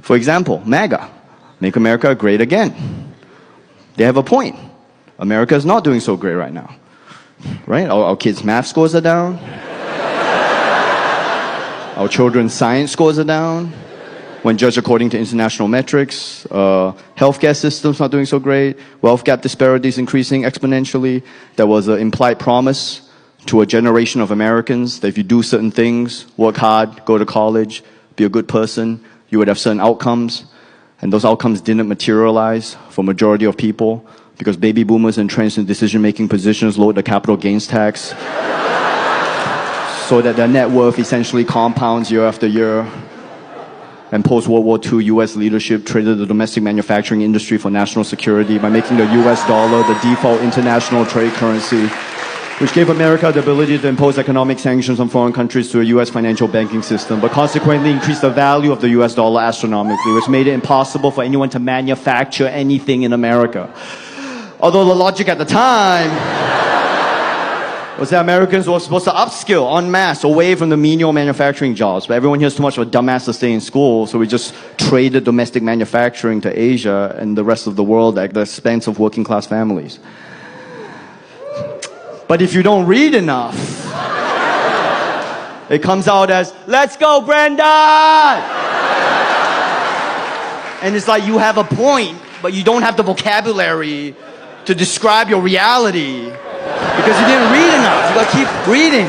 For example, MAGA, Make America Great Again. They have a point. America is not doing so great right now. Right? Our kids' math scores are down. Our children's science scores are down. When judged according to international metrics, healthcare system's not doing so great. Wealth gap disparities increasing exponentially. There was an implied promise to a generation of Americans that if you do certain things, work hard, go to college, be a good person, you would have certain outcomes. And those outcomes didn't materialize for majority of people because baby boomers entrenched in decision-making positions lowered the capital gains tax so that their net worth essentially compounds year after year. And post-World War II, U.S. leadership traded the domestic manufacturing industry for national security by making the U.S. dollar the default international trade currency, which gave America the ability to impose economic sanctions on foreign countries through a U.S. financial banking system, but consequently increased the value of the U.S. dollar astronomically, which made it impossible for anyone to manufacture anything in America. Although the logic at the time was that Americans were supposed to upskill en masse away from the menial manufacturing jobs. But everyone here's too much of a dumbass to stay in school, so we just traded domestic manufacturing to Asia and the rest of the world at the expense of working class families. But if you don't read enough, it comes out as, let's go, Brandon! And it's like you have a point, but you don't have the vocabulary to describe your reality. Because you didn't read enough. You gotta keep reading.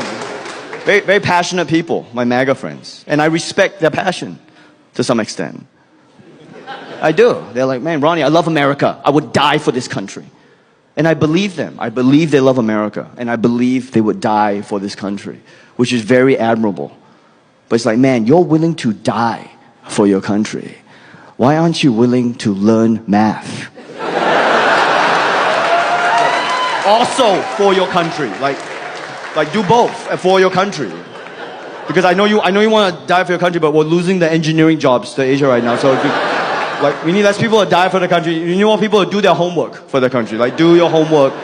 Very, very passionate people, my MAGA friends. And I respect their passion to some extent. I do. They're like, man, Ronnie, I love America. I would die for this country. And I believe them. I believe they love America. And I believe they would die for this country, which is very admirable. But it's like, man, you're willing to die for your country. Why aren't you willing to learn math? Also for your country, like do both for your country. Because I know you want to die for your country, but we're losing the engineering jobs to Asia right now. So we need less people to die for the country. You need more people to do their homework for the country. Like do your homework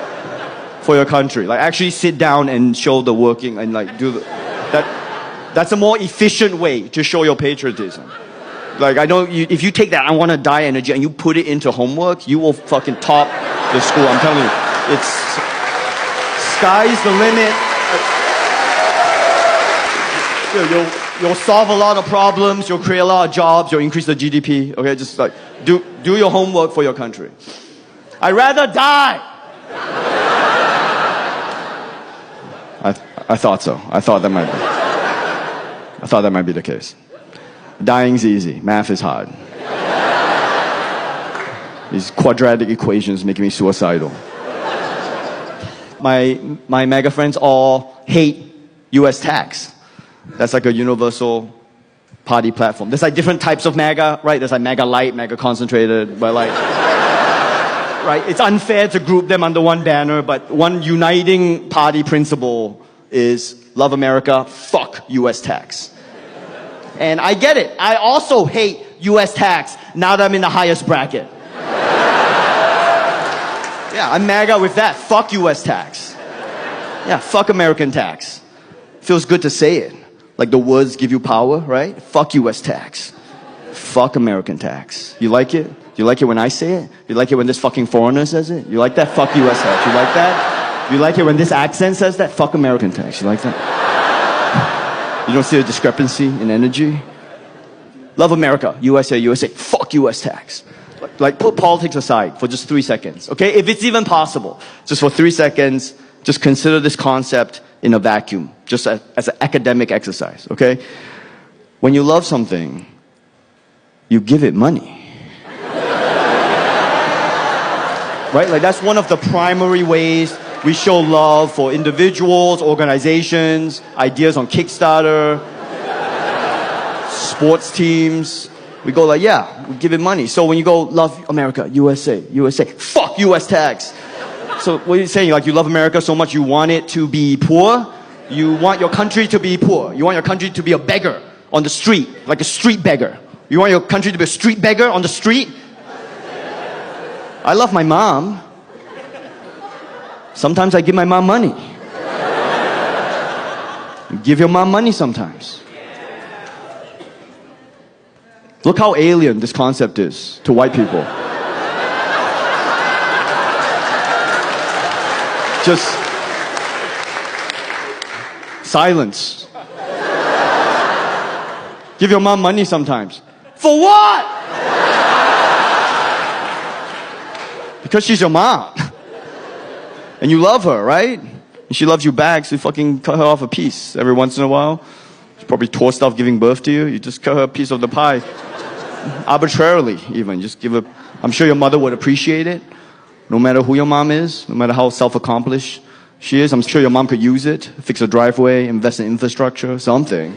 for your country. Like actually sit down and show the working and like do that's a more efficient way to show your patriotism. Like I know if you take that I want to die energy and you put it into homework, you will fucking top the school. I'm telling you. It's sky's the limit. You'll solve a lot of problems. You'll create a lot of jobs. You'll increase the GDP. Okay, just like do your homework for your country. I'd rather die. I thought so. I thought that might be the case. Dying's easy. Math is hard. These quadratic equations making me suicidal. My MAGA friends all hate U.S. tax. That's like a universal party platform. There's like different types of MAGA, right? There's like MAGA light, MAGA concentrated, but like, right? It's unfair to group them under one banner, but one uniting party principle is love America, fuck U.S. tax. And I get it. I also hate U.S. tax now that I'm in the highest bracket. Yeah, I'm MAGA with that. Fuck U.S. tax. Yeah, fuck American tax. Feels good to say it. Like the words give you power, right? Fuck U.S. tax. Fuck American tax. You like it? You like it when I say it? You like it when this fucking foreigner says it? You like that? Fuck U.S. tax. You like that? You like it when this accent says that? Fuck American tax. You like that? You don't see a discrepancy in energy? Love America. USA, USA. Fuck U.S. tax. Like put politics aside for just 3 seconds, okay? If it's even possible, just for 3 seconds, just consider this concept in a vacuum, just as an academic exercise, okay? When you love something, you give it money. Right? Like that's one of the primary ways we show love for individuals, organizations, ideas on Kickstarter, sports teams. We go like, yeah, we give it money. So when you go, love America, USA, USA, fuck US tax. So what are you saying? Like you love America so much you want it to be poor? You want your country to be poor. You want your country to be a beggar on the street, like a street beggar. You want your country to be a street beggar on the street? I love my mom. Sometimes I give my mom money. You give your mom money sometimes. Look how alien this concept is to white people. Just silence. Give your mom money sometimes. For what? Because she's your mom. And you love her, right? And she loves you back, so you fucking cut her off a piece every once in a while. She's probably tore stuff giving birth to you. You just cut her a piece of the pie. Arbitrarily, even. Just give her. I'm sure your mother would appreciate it. No matter who your mom is, no matter how self-accomplished she is, I'm sure your mom could use it. Fix a driveway, invest in infrastructure, something.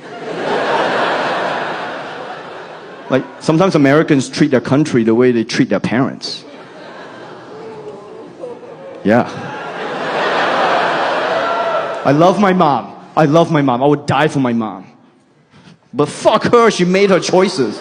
Like, sometimes Americans treat their country the way they treat their parents. Yeah. I love my mom. I love my mom. I would die for my mom. But fuck her, she made her choices.